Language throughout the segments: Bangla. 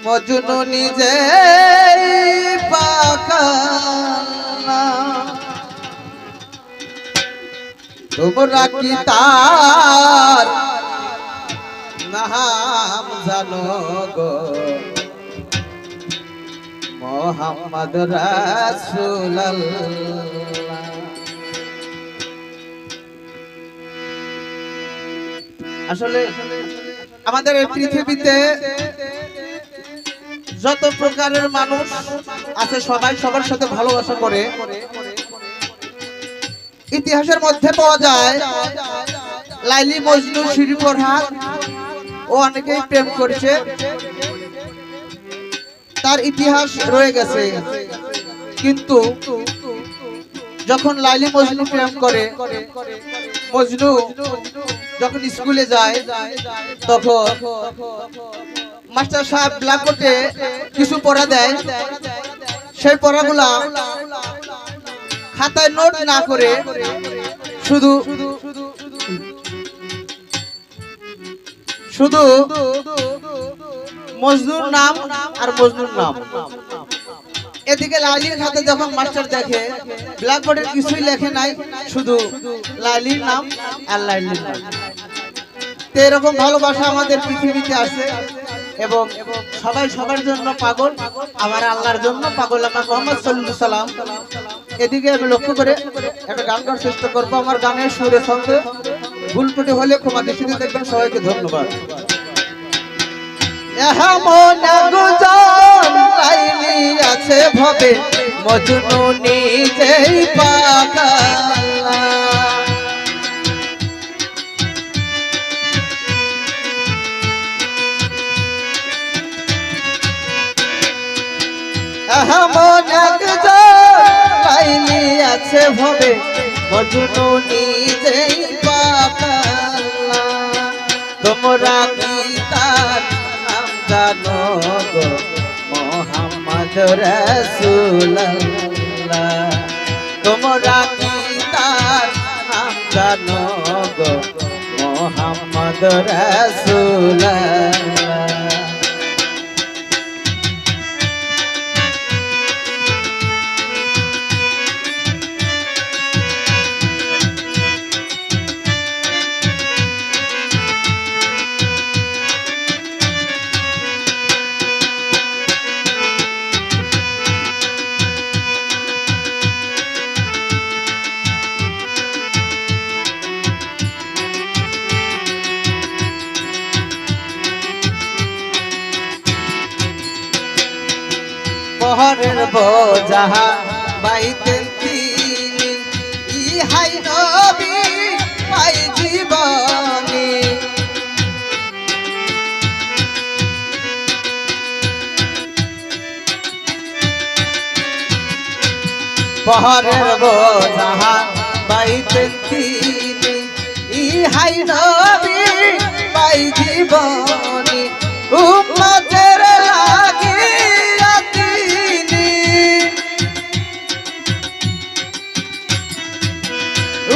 মজনু নিজে পাকানা তোমরা কি তার নাম জানো গো মোহাম্মদ রাসূলুল্লাহ। আসলে আমাদের এই পৃথিবীতে যত প্রকারের মানুষ আছে সবাই সবার সাথে ভালোবাসা করে। ইতিহাসের মধ্যে পাওয়া যায় লাইলি মজনু শিরি ফরহাদ ও অনেকেই প্রেম করেছে, তার ইতিহাস রয়ে গেছে। কিন্তু যখন লাইলি মজনু প্রেম করে, মজনু যখন স্কুলে যায় তখন মাস্টার সাহেব ব্ল্যাকবোর্ডে কিছু পড়া দেয়, সেই পড়াগুলা খাতায় নোট না করে শুধু শুধু মজনুর নাম আর মজনুর নাম। এদিকে লাইলির খাতে যখন মাস্টার দেখে ব্ল্যাকবোর্ডে কিছুই লেখে নাই, শুধু লাইলির নাম আর লাইলির নাম। তো এরকম ভালোবাসা আমাদের পৃথিবীতে আছে এবং সবাই সবার জন্য পাগল, আমার আল্লাহর জন্য পাগল আমার মুহাম্মদ সাল্লাল্লাহু আলাইহি সাল্লাম। এদিকে আমি লক্ষ্য করে একটা গান গাওয়ার চেষ্টা করবো। আমার গানের সুরে ছন্দে ভুল ত্রুটি হলে ক্ষমা দৃষ্টিতে দেখবেন। সবাইকে ধন্যবাদ। লাইলি আছে ভবে মজনু নিজেই পাগলা লাইলি আছে ভবে মজনু নিজেই পাগলা তোমরা কি তার নাম জানো গো মোহাম্মদ রাসূলুল্লাহ। তোমরা কি তার নাম জানো গো মোহাম্মদ রাসূলুল্লাহ। পহরের বোঝা বাইতেন তিনি, ইহাই নবী পাই জীবনী। পহরের বোঝা বাইতেন তিনি, ইহাই নবী পাই জীবনী। উম্মতের লাগিয়া তিনি,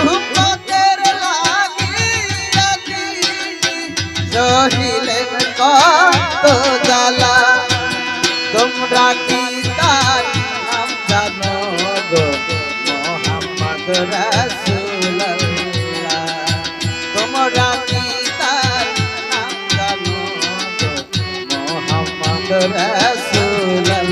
উম্মতের লাগিয়া তিনি সহিলেন কত জ্বালা। তোমরা কি তার নাম জানো গো মোহাম্মদ রাসূলুল্লাহ। তোমরা কি তার নাম জানো গো মোহাম্মদ রাসূলুল্লাহ।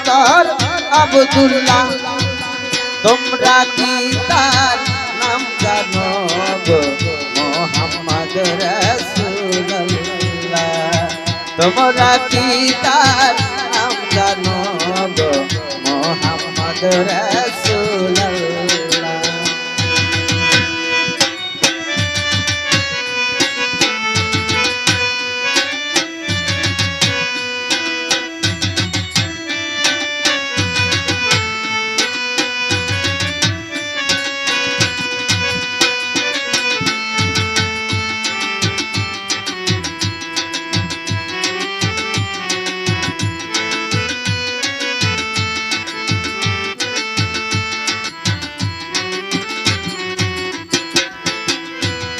তার আব্দুল্লাহ তোমরা কি তার নাম জানো গো মোহাম্মদ রাসূলুল্লাহ তোমরা কি তার নাম জানো গো মোহাম্মদ রাসূলুল্লাহ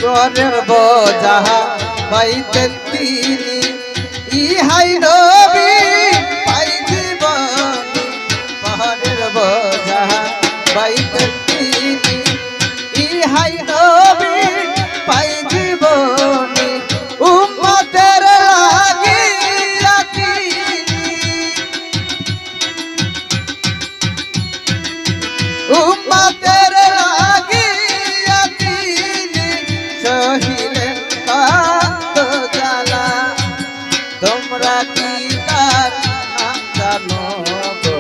ঘরের বোঝা পাইতেন তিনি ইহাই নবী পাই জীবনী ঘরের বোঝা পাইতেন তিনি ইহাই নবী পাই জীবনী উম্মতের লাগিয়া তিনি উম্মতের লাগিয়া তিনি সহিলেন কাত জ্বালা তোমরা কি তার নাম জানো গো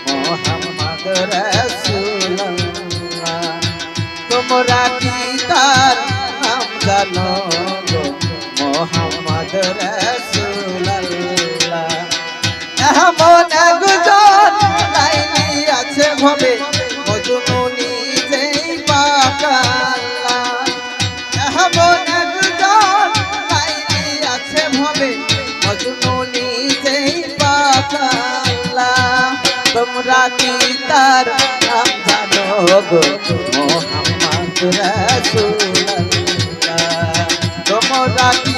মোহাম্মদ রাসূলুল্লাহ তোমরা কি তার নাম জানো গো মোহাম্মদ রাসূলুল্লাহ এমন একজন লাইলি আছে ভবে মজনু নিজেই পাকাল্লা এমন একজন লাইলি আছে ভবে মজনু নিজেই পাকাল্লা তোমরা কি তার নাম জানো গো মোহাম্মদ রাসূলুল্লাহ তোমরা কি